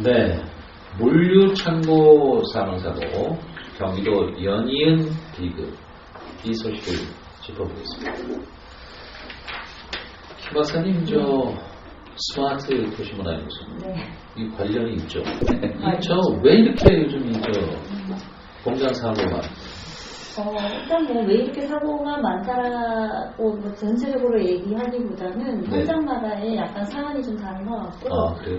네, 물류창고 사망사고, 경기도 연이은 비급, 이 소식을 짚어보겠습니다. 김 박사님, 스마트 도시문화연구소, 이 관련이 있죠? 왜 이렇게 요즘 공장 사고가 일단 왜 이렇게 사고가 많다라고 전체적으로 얘기하기보다는 현장마다의 약간 사안이 좀 다른 것 같고,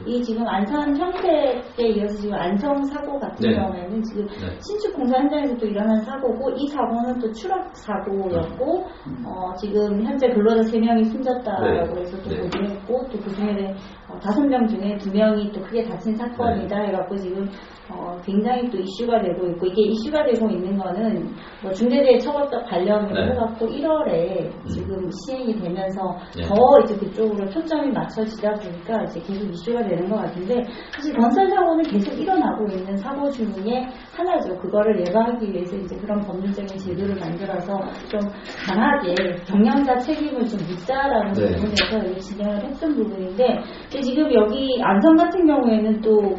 이 지금 안산 평택에 이어서 지금 안성 사고 같은 경우에는 지금 신축 공사 현장에서 또 일어난 사고고, 이 사고는 또 추락 사고였고, 지금 현재 근로자 3명이 숨졌다라고 해서 또 보도했고, 또 그 중에 5명 중에 2명이 또 크게 다친 사건이다 해갖고 지금 굉장히 또 이슈가 되고 있고, 이게 이슈가 되고 있는 거는 중대재해처벌법 관련으로 해갖고 1월에 지금 시행이 되면서 더 이제 그쪽으로 초점이 맞춰지다 보니까 이제 계속 이슈가 되는 것 같은데, 사실 건설 사고는 계속 일어나고 있는 사고 중에 하나죠. 그거를 예방하기 위해서 이제 그런 법률적인 제도를 만들어서 좀 강하게 경영자 책임을 좀 묻자라는 부분에서 진행을 했던 부분인데, 지금 여기 안성 같은 경우에는 또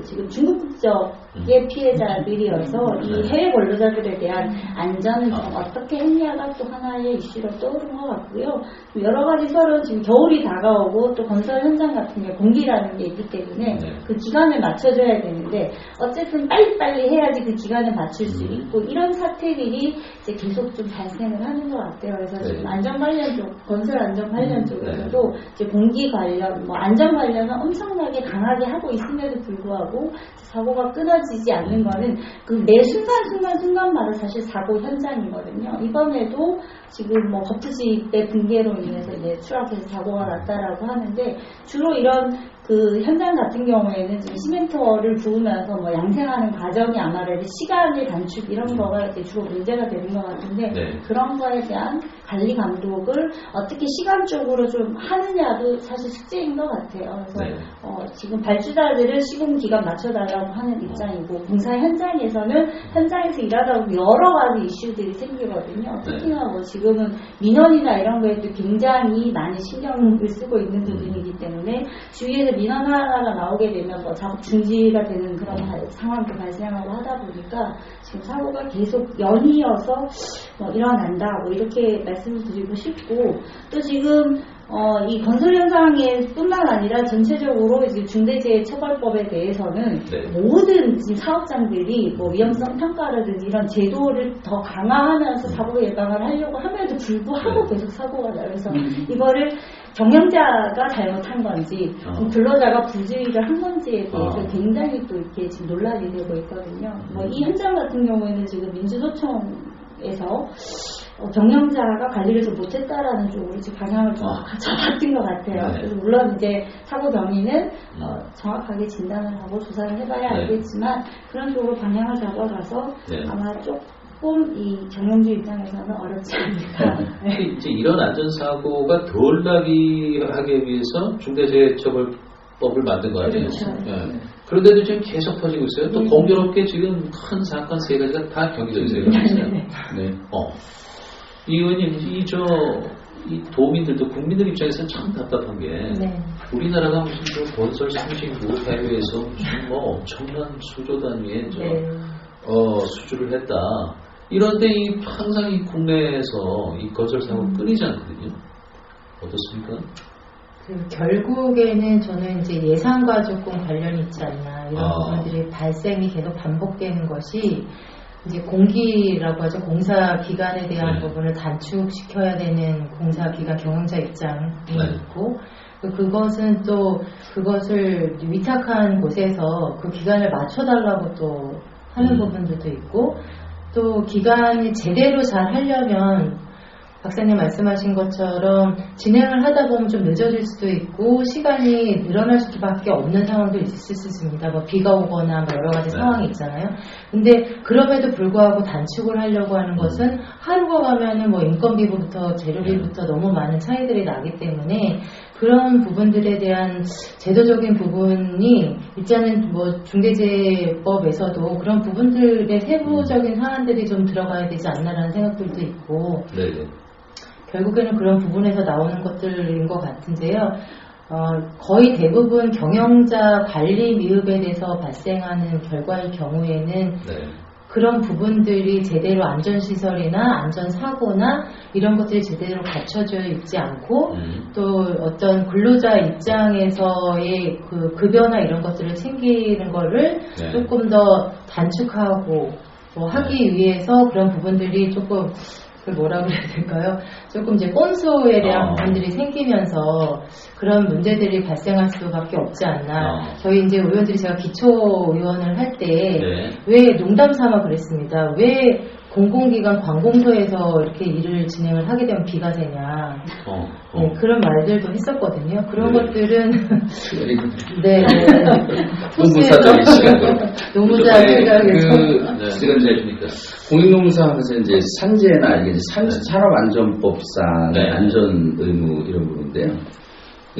지금 중국 국적의 피해자들이어서 이 해외 근로자들에 대한 안전을 좀 어떻게 했냐가 또 하나의 이슈로 떠오른 것 같고요. 여러 가지 서로 지금 겨울이 다가오고 또 건설 현장 같은 경우 공기라는 게 있기 때문에 그 기간을 맞춰줘야 되는데, 어쨌든 빨리빨리 해야지 그 기간을 맞출 수 있고, 이런 사태들이 이제 계속 좀 발생을 하는 것 같아요. 그래서 지금 안전 관련 쪽, 건설 안전 관련 쪽에서도 이제 공기 관련, 안전 관련은 엄청나게 강하게 하고 있음에도 불구하고 사고가 끊어지지 않는 거는 그 매 순간마다 사실 사고 현장이거든요. 이번에도 지금 버프집의 붕괴로 인해서 이제 추락해서 사고가 났다라고 하는데, 주로 이런 그 현장 같은 경우에는 지금 시멘트를 부으면서 양생하는 과정이 아마도 시간의 단축 이런 거가 이제 주로 문제가 되는 것 같은데, 그런 거에 대한 관리 감독을 어떻게 시간적으로 좀 하느냐도 사실 숙제인 것 같아요. 그래서 지금 발주자들은 시공 기간 맞춰달라고 하는 입장이고, 공사 현장에서는 현장에서 일하다 보면 여러 가지 이슈들이 생기거든요. 특히나 지금은 민원이나 이런 거에도 굉장히 많이 신경을 쓰고 있는 부분이기 때문에, 주위에서 민원 하나가 나오게 되면 작업 중지가 되는 그런 상황도 발생하고 하다 보니까 지금 사고가 계속 연이어서 일어난다 이렇게 말씀을 드리고 싶고, 또 지금 이 건설 현장에 뿐만 아니라 전체적으로 이제 중대재해처벌법에 대해서는 모든 지금 사업장들이 위험성 평가라든지 이런 제도를 더 강화하면서 사고 예방을 하려고 함에도 불구하고 계속 사고가 나요. 그래서 이거를 경영자가 잘못한 건지 근로자가 부주의를 한 건지에 대해서 굉장히 또 이렇게 지금 논란이 되고 있거든요. 이 현장 같은 경우에는 지금 민주노총에서 경영자가 관리를 좀 못했다라는 쪽으로 지금 방향을 좀 잡았던 것 같아요. 그래서 물론 이제 사고 경위는 정확하게 진단을 하고 조사를 해봐야 알겠지만, 그런 쪽으로 방향을 잡아가서 아마 조금 이 경영주 입장에서는 어렵지 않을까. 이제 이런 안전사고가 덜 나게 하기 위해서 중대재해처벌법을 만든 거 아니에요? 그런데도 지금 계속 퍼지고 있어요. 또 공교롭게 지금 큰 사건 3가지가 다 경기도에서 일어났어요. 이 의원님, 이 도민들도 국민들 입장에서는 참 답답한 게, 우리나라가 무슨 건설 상징국 해외에서 무슨 엄청난 수조 단위의 수주를 했다. 이런데 항상 이 국내에서 이 건설 사고 끊이지 않거든요. 어떻습니까? 결국에는 저는 이제 예산과 조금 관련이 있지 않나, 이런 부분들이 발생이 계속 반복되는 것이 이제 공기라고 하죠. 공사 기간에 대한 부분을 단축시켜야 되는 공사 기간 경영자 입장이 있고, 그것은 또 그것을 위탁한 곳에서 그 기간을 맞춰달라고 또 하는 부분들도 있고, 또 기간이 제대로 잘 하려면 박사님 말씀하신 것처럼 진행을 하다 보면 좀 늦어질 수도 있고 시간이 늘어날 수밖에 없는 상황도 있을 수 있습니다. 비가 오거나 여러 가지 상황이 있잖아요. 근데 그럼에도 불구하고 단축을 하려고 하는 것은 하루가 가면은 인건비부터 재료비부터 너무 많은 차이들이 나기 때문에 그런 부분들에 대한 제도적인 부분이 일단은 중대재해법에서도 그런 부분들의 세부적인 사안들이 좀 들어가야 되지 않나라는 생각들도 있고, 결국에는 그런 부분에서 나오는 것들인 것 같은데요. 거의 대부분 경영자 관리 미흡에 대해서 발생하는 결과일 경우에는 네. 그런 부분들이 제대로 안전시설이나 안전사고나 이런 것들이 제대로 갖춰져 있지 않고 또 어떤 근로자 입장에서의 그 급여나 이런 것들을 챙기는 거를 네. 조금 더 단축하고 뭐 하기 위해서 그런 부분들이 조금 뭐라 그래야 될까요? 조금 이제 꼼수에 대한 부분들이 생기면서 그런 문제들이 발생할 수밖에 없지 않나. 저희 이제 의원들이 제가 기초 의원을 할 때 왜 농담 삼아 그랬습니다. 왜 공공기관 관공서에서 이렇게 일을 진행을 하게 되면 비가 새냐. 네, 그런 말들도 했었거든요. 그런 것들은 네, 노무사적인 시각으로 노무자 생각에서 지금 이제 공익노무사 하면서 이제 산재나 이게 산업안전법상 안전 의무 이런 부분인데요.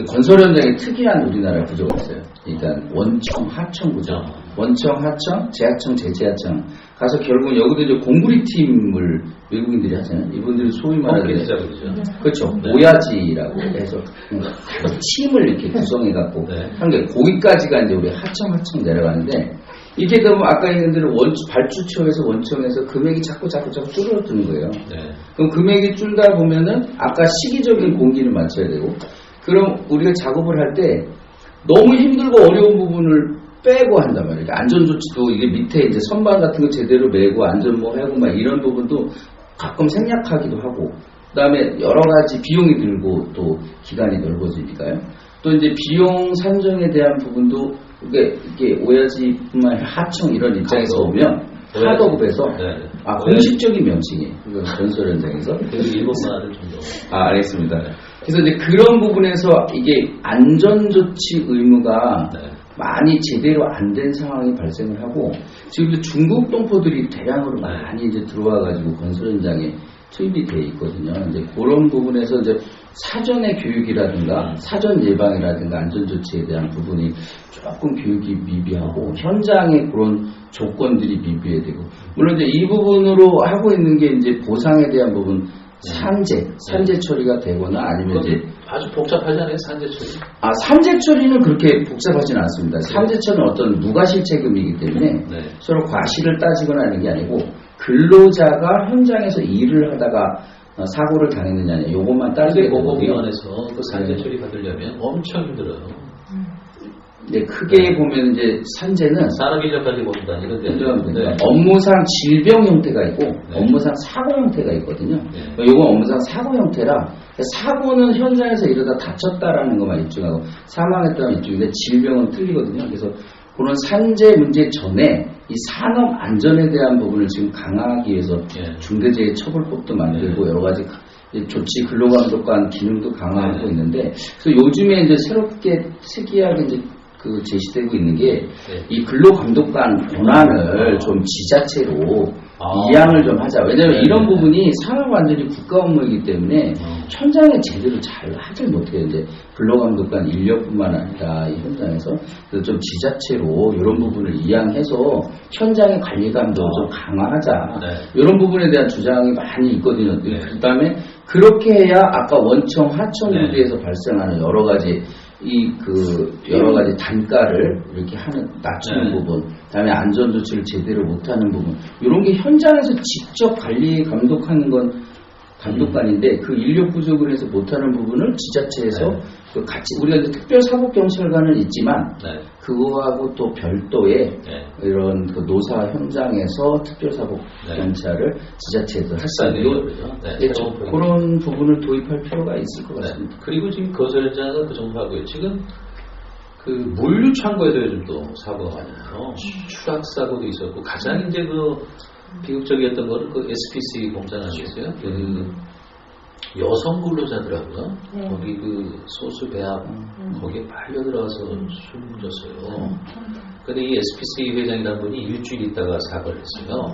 건설 현장에 특이한 우리나라 구조가 있어요. 그러니까 원청, 하청 구조. 원청, 하청, 재하청, 재재하청. 가서 결국은 여기도 이제 공구리 팀을 외국인들이 하잖아요. 이분들이 소위 말하는 그렇죠. 모야지라고 해서 팀을 이렇게 구성해갖고 한 게 거기까지가 이제 우리 하청 내려가는데 이렇게 되면 아까 있는 대로 발주처에서 원청에서 금액이 자꾸 줄어드는 거예요. 그럼 금액이 줄다 보면은 아까 시기적인 공기를 맞춰야 되고 그럼 우리가 작업을 할 때 너무 힘들고 어려운 부분을 빼고 한단 말이에요. 안전조치도 이게 밑에 이제 선반 같은 거 제대로 매고 안전모 하고 막 이런 부분도 가끔 생략하기도 하고 그 다음에 여러 가지 비용이 들고 또 기간이 넓어지니까요. 또 이제 비용 산정에 대한 부분도 이게 오야지뿐만 아니라 하청 이런 입장에서 보면 하도급에서 공식적인 명칭이에요. 건설 현장에서. 일본만 하는 정도. 알겠습니다. 그래서 이제 그런 부분에서 이게 안전조치 의무가 많이 제대로 안 된 상황이 발생을 하고 지금 중국 동포들이 대량으로 많이 이제 들어와가지고 건설 현장에 투입이 돼 있거든요. 이제 그런 부분에서 이제 사전의 교육이라든가 사전 예방이라든가 안전조치에 대한 부분이 조금 교육이 미비하고 현장의 그런 조건들이 미비해되고 물론 이제 이 부분으로 하고 있는 게 이제 보상에 대한 부분 산재 처리가 되거나 아니면 이제 아주 복잡하지 않아요 산재 처리? 산재 처리는 그렇게 복잡하지는 않습니다. 산재 처리는 어떤 무과실 책임이기 때문에 서로 과실을 따지거나 하는 게 아니고 근로자가 현장에서 일을 하다가 사고를 당했느냐 요것만 따지게 되거든요. 공공기관에서 그 산재 처리 받으려면 엄청 힘들어요. 네, 크게 보면 이제 산재는 산업 인력까지 모른다 이런데 업무상 질병 형태가 있고 업무상 사고 형태가 있거든요. 요건 업무상 사고 형태라 사고는 현장에서 이러다 다쳤다라는 것만 입증하고 사망했다는 입증인데 질병은 틀리거든요. 그래서 그런 산재 문제 전에 이 산업 안전에 대한 부분을 지금 강화하기 위해서 중대재해처벌법도 만들고 여러 가지 조치 근로감독관 기능도 강화하고 있는데 그래서 요즘에 이제 새롭게 특이하게 이제 제시되고 있는 게 이 근로감독관 권한을 좀 지자체로 이양을 좀 하자. 왜냐하면 이런 부분이 산업 완전히 국가 업무이기 때문에 현장에 제대로 잘 하질 못해요. 이제 근로감독관 인력뿐만 아니라 이 현장에서 그래서 좀 지자체로 이런 부분을 이양해서 현장의 관리감도 좀 강화하자. 이런 부분에 대한 주장이 많이 있거든요. 그다음에 그렇게 해야 아까 원청, 하청 구조에서 발생하는 여러 가지 여러 가지 단가를 이렇게 낮추는 부분, 그다음에 안전조치를 제대로 못하는 부분, 이런 게 현장에서 직접 관리 감독하는 건 감독관인데 그 인력 부족을 해서 못하는 부분을 지자체에서 같이 우리가 이제 특별사법경찰관은 있지만 그거하고 또 별도의 이런 그 노사 현장에서 특별사법경찰을 지자체에서 할 수 있는 그런 부분을 도입할 필요가 있을 것 같습니다. 그리고 지금 건설 현장은 그 정도 하고요. 지금 그 물류 창고에도 요즘 또 사고가 많아요. 추락 사고도 있었고 가장 이제 비극적이었던 거는 그 SPC 공장 아니겠어요? 그 여성 근로자들하고요. 거기 그 소수 배합 거기에 빨려 들어가서 숨을 졌어요. 근데 이 SPC 회장이라는 분이 일주일 있다가 사과를 했어요.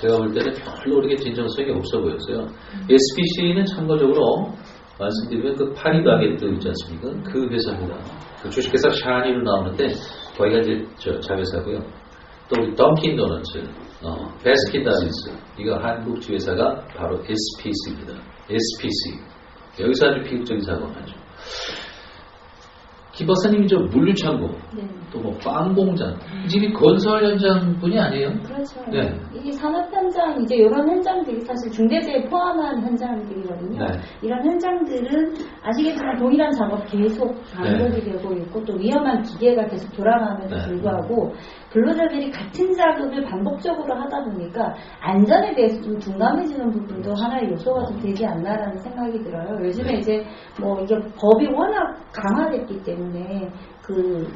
제가 볼 때는 별로 그렇게 진정성이 없어 보였어요. SPC는 참고적으로 말씀드리면 그 파리바게뜨 있지 않습니까? 그 회사입니다. 그 주식회사 샤니로 나오는데 거기가 이제 자회사고요. 또 우리 던킨 도너츠, 베스킨 라빈스, 이거 한국 지회사가 바로 SPC입니다. SPC. 여기서 아주 비극적인 사고가 나죠. 김 박사님이 저 물류창고, 네. 또 뭐 빵 공장, 이 집이 건설 현장 분이 아니에요? 그렇죠. 네. 이 산업 현장, 이제 이런 현장들이 사실 중대재해 포함한 현장들이거든요. 네. 이런 현장들은 아시겠지만 동일한 작업 계속 반복이 되고 있고 또 위험한 기계가 계속 돌아가면서 불구하고 근로자들이 같은 작업을 반복적으로 하다 보니까 안전에 대해서 좀 둔감해지는 부분도 하나의 요소가 좀 되지 않나라는 생각이 들어요. 요즘에 이제 뭐 이게 법이 워낙 강화됐기 때문에 그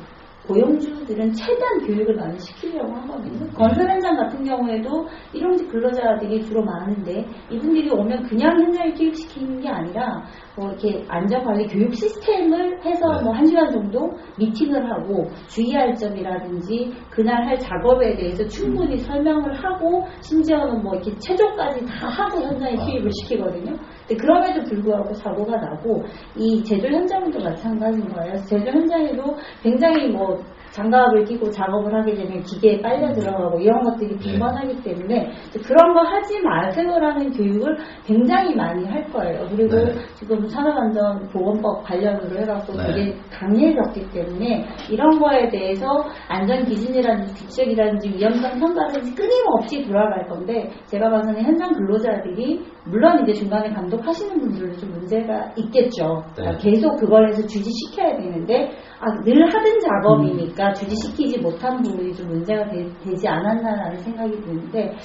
고용주들은 최대한 교육을 많이 시키려고 하거든요. 건설 현장 같은 경우에도 일용직 근로자들이 주로 많은데 이분들이 오면 그냥 현장에 투입시키는 게 아니라 뭐 이렇게 안전관리 교육 시스템을 해서 뭐 1시간 정도 미팅을 하고 주의할 점이라든지 그날 할 작업에 대해서 충분히 설명을 하고 심지어는 뭐 이렇게 체조까지 다 하고 현장에 투입을 시키거든요. 근데 그럼에도 불구하고 사고가 나고 이 제조 현장도 마찬가지인 거예요. 제조 현장에도 굉장히 뭐 장갑을 끼고 작업을 하게 되면 기계에 빨려 들어가고 이런 것들이 빈번하기 때문에 그런 거 하지 마세요라는 교육을 굉장히 많이 할 거예요. 그리고 지금 산업안전보건법 관련으로 해갖고 되게 강해졌기 때문에 이런 거에 대해서 안전기준이라든지 규칙이라든지 위험성 평가라든지 끊임없이 돌아갈 건데 제가 봐서는 현장 근로자들이 물론 이제 중간에 감독하시는 분들도 좀 문제가 있겠죠. 그러니까 계속 그걸 해서 주지시켜야 되는데 늘 하던 작업이니까 주지시키지 못한 부분이 좀 문제가 되지 않았나라는 생각이 드는데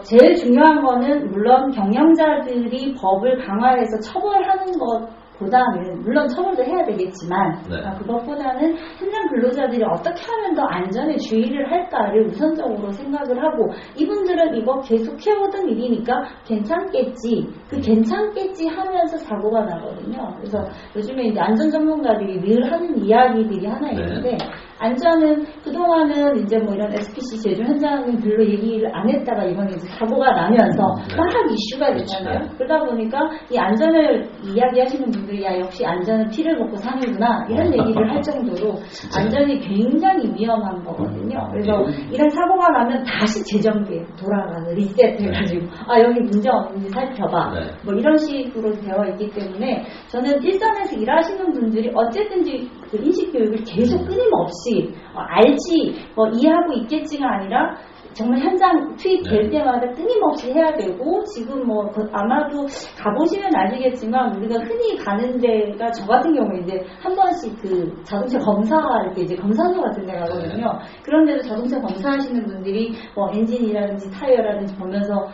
제일 중요한 거는 물론 경영자들이 법을 강화해서 처벌하는 것보다는 물론 처벌도 해야 되겠지만 그것보다는 현장 근로자들이 어떻게 하면 더 안전에 주의를 할까를 우선적으로 생각을 하고 이분들은 이거 계속 해오던 일이니까 괜찮겠지 그 괜찮겠지 하면서 사고가 나거든요. 그래서 요즘에 이제 안전 전문가들이 늘 하는 이야기들이 하나 있는데 안전은 그동안은 이제 뭐 이런 SPC 제조 현장은 별로 얘기를 안 했다가 이번에 이제 사고가 나면서 막 이슈가 됐잖아요. 그러다 보니까 이 안전을 이야기하시는 분들이 야 역시 안전은 피를 먹고 사는구나 이런 얘기를 할 정도로 안전이 굉장히 위험한 거거든요. 그래서 이런 사고가 나면 다시 재정비에 돌아가는 리셋해가지고 여기 문제 없는지 살펴봐 뭐 이런 식으로 되어 있기 때문에 저는 일선에서 일하시는 분들이 어쨌든지 그 인식교육을 계속 끊임없이 알지 이해하고 있겠지가 아니라 정말 현장 투입될 때마다 끊임없이 해야 되고 지금 뭐 아마도 가보시면 아시겠지만 우리가 흔히 가는 데가 저 같은 경우에 이제 한 번씩 그 자동차 검사할 때 이제 검사소 같은 데 가거든요. 그런데도 자동차 검사하시는 분들이 뭐 엔진이라든지 타이어라든지 보면서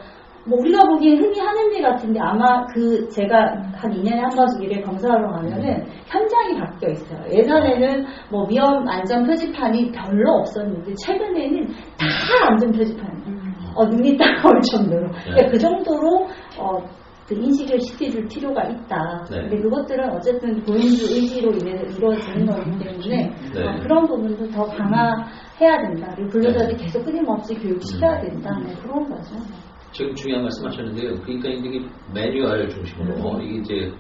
뭐 우리가 보기엔 흔히 하는 일 같은데 아마 제가 한 2년에 한 번씩 일을 검사하러 가면은 현장이 바뀌어 있어요. 예전에는 뭐 위험 안전 표지판이 별로 없었는데 최근에는 다 안전 표지판. 눈이 딱 올 정도로. 그러니까 그 정도로 그 인식을 시켜줄 필요가 있다. 근데 그것들은 어쨌든 고용주 의지로 인해서 이루어지는 거기 때문에 그런 부분도 더 강화해야 된다. 그리고 근로자들이 계속 끊임없이 교육시켜야 된다. 그런 거죠. 지금 중요한 말씀 하셨는데요. 그러니까 이게 매뉴얼 중심으로 이게 이제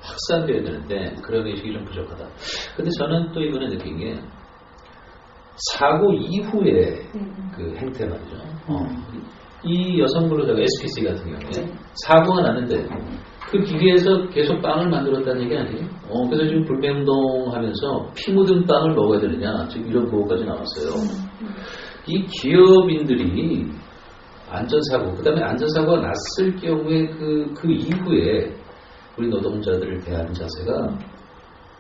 확산돼야 되는데 그런 의식이 좀 부족하다. 근데 저는 또 이번에 느낀 게 사고 이후에 그 행태 말이죠. 이 여성 근로자가 SPC 같은 경우에 사고가 났는데 그 기계에서 계속 빵을 만들었다는 얘기 아니에요? 그래서 지금 불매운동하면서 피 묻은 빵을 먹어야 되느냐 지금 이런 보고까지 나왔어요. 이 기업인들이 안전사고, 그 다음에 안전사고가 났을 경우에 그 이후에 우리 노동자들을 대하는 자세가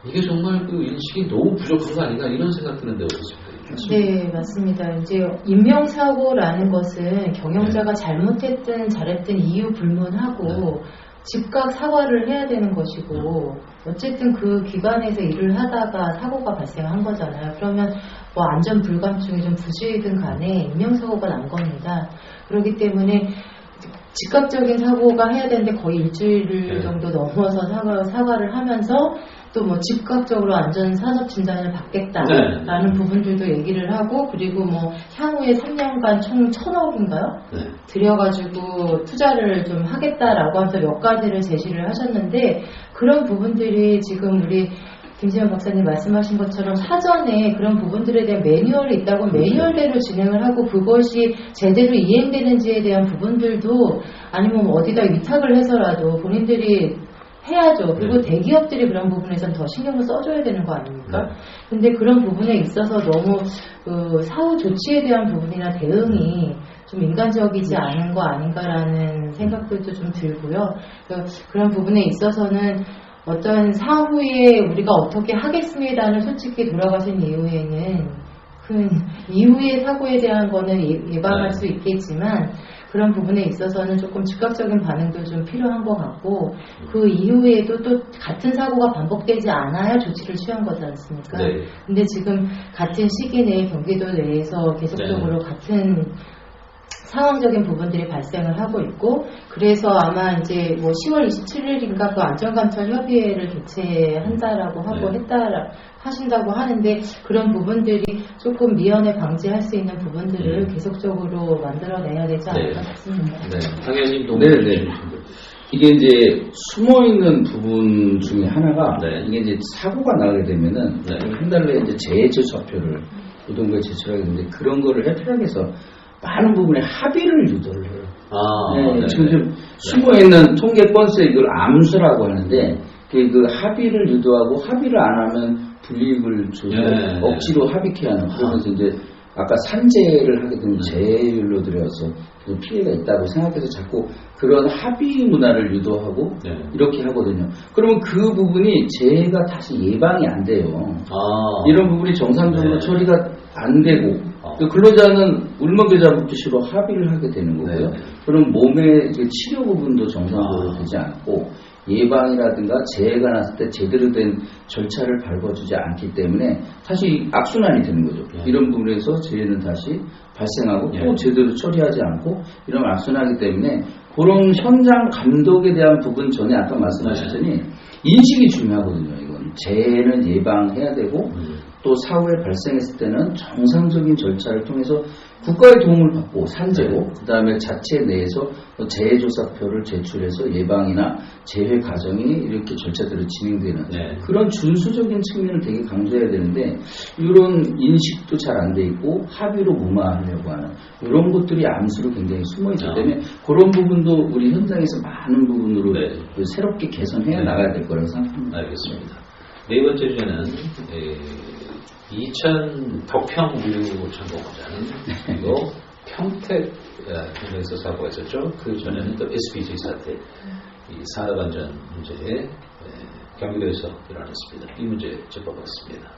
이게 정말 그 인식이 너무 부족한 거 아닌가 이런 생각 드는데 어떻습니까? 네, 맞습니다. 이제 인명사고라는 것은 경영자가 잘못했든 잘했든 이유 불문하고 즉각 사과를 해야 되는 것이고 어쨌든 그 기관에서 일을 하다가 사고가 발생한 거잖아요. 그러면 뭐 안전 불감증이 좀 부주의든 간에 인명사고가 난 겁니다. 그렇기 때문에 즉각적인 사고가 해야 되는데 거의 일주일 정도 넘어서 사과를 하면서 또 뭐 즉각적으로 안전산업 진단을 받겠다라는 부분들도 얘기를 하고 그리고 뭐 향후에 3년간 총 1,000억인가요? 들여가지고 투자를 좀 하겠다라고 하면서 몇 가지를 제시를 하셨는데 그런 부분들이 지금 우리 김지현 박사님 말씀하신 것처럼 사전에 그런 부분들에 대한 매뉴얼이 있다고 매뉴얼대로 진행을 하고 그것이 제대로 이행되는지에 대한 부분들도 아니면 어디다 위탁을 해서라도 본인들이 해야죠. 그리고 대기업들이 그런 부분에선 더 신경을 써줘야 되는 거 아닙니까? 근데 그런 부분에 있어서 너무 그 사후 조치에 대한 부분이나 대응이 좀 인간적이지 않은 거 아닌가라는 생각들도 좀 들고요. 그런 부분에 있어서는 어떤 사후에 우리가 어떻게 하겠습니다는 솔직히 돌아가신 이후에는 그 이후의 사고에 대한 거는 예방할 수 있겠지만 그런 부분에 있어서는 조금 즉각적인 반응도 좀 필요한 것 같고 그 이후에도 또 같은 사고가 반복되지 않아야 조치를 취한 거지 않습니까? 네. 근데 지금 같은 시기 내에 경기도 내에서 계속적으로 같은 상황적인 부분들이 발생을 하고 있고 그래서 아마 이제 뭐 10월 27일인가 그 안전감찰 협의회를 개최한다라고 하고 하신다고 하는데 그런 부분들이 조금 미연에 방지할 수 있는 부분들을 계속적으로 만들어내야 되지 않을까 싶습니다. 네, 당연히 네네. 이게 이제 숨어 있는 부분 중에 하나가 이게 이제 사고가 나게 되면은 한 달 내에 이제 재조사표를 노동부에 제출하게 되는데 그런 거를 해결하기 위해서 많은 부분에 합의를 유도를 해요. 지금 좀 숨어있는 통계 건수에 이걸 암수라고 하는데 그 합의를 유도하고 합의를 안 하면 불이익을 줘서 억지로 합의케 하는 그러면서 이제 아까 산재를 하게 되면 재율로 들여서 피해가 있다고 생각해서 자꾸 그런 합의 문화를 유도하고 이렇게 하거든요. 그러면 그 부분이 재해가 다시 예방이 안 돼요. 이런 부분이 정상적으로 처리가 안 되고 근로자는 울먹여잡기 식으로 합의를 하게 되는 거고요. 그럼 몸의 치료 부분도 정상적으로 되지 않고 예방이라든가 재해가 났을 때 제대로 된 절차를 밟아주지 않기 때문에 다시 악순환이 되는 거죠. 이런 부분에서 재해는 다시 발생하고 또 제대로 처리하지 않고 이런 악순환이기 때문에 그런 현장 감독에 대한 부분 전에 아까 말씀하셨더니 인식이 중요하거든요. 이건 재해는 예방해야 되고 또 사후에 발생했을 때는 정상적인 절차를 통해서 국가의 도움을 받고 산재고 그 다음에 자체 내에서 재해조사표를 제출해서 예방이나 재해 과정이 이렇게 절차대로 진행되는 그런 준수적인 측면을 되게 강조해야 되는데 이런 인식도 잘 안 돼 있고 합의로 무마하려고 하는 이런 것들이 암수로 굉장히 숨어있기 때문에 그런 부분도 우리 현장에서 많은 부분으로 새롭게 개선해 나가야 될 거라고 생각합니다. 알겠습니다. 네 번째 주제는 2000 덕평 우유 참고공장 그리고 평택 경에서 사고가 있었죠. 그 전에는 또 SPG 사태, 이 산업안전 문제에 경기도에서 일어났습니다. 이 문제 짚어보겠습니다.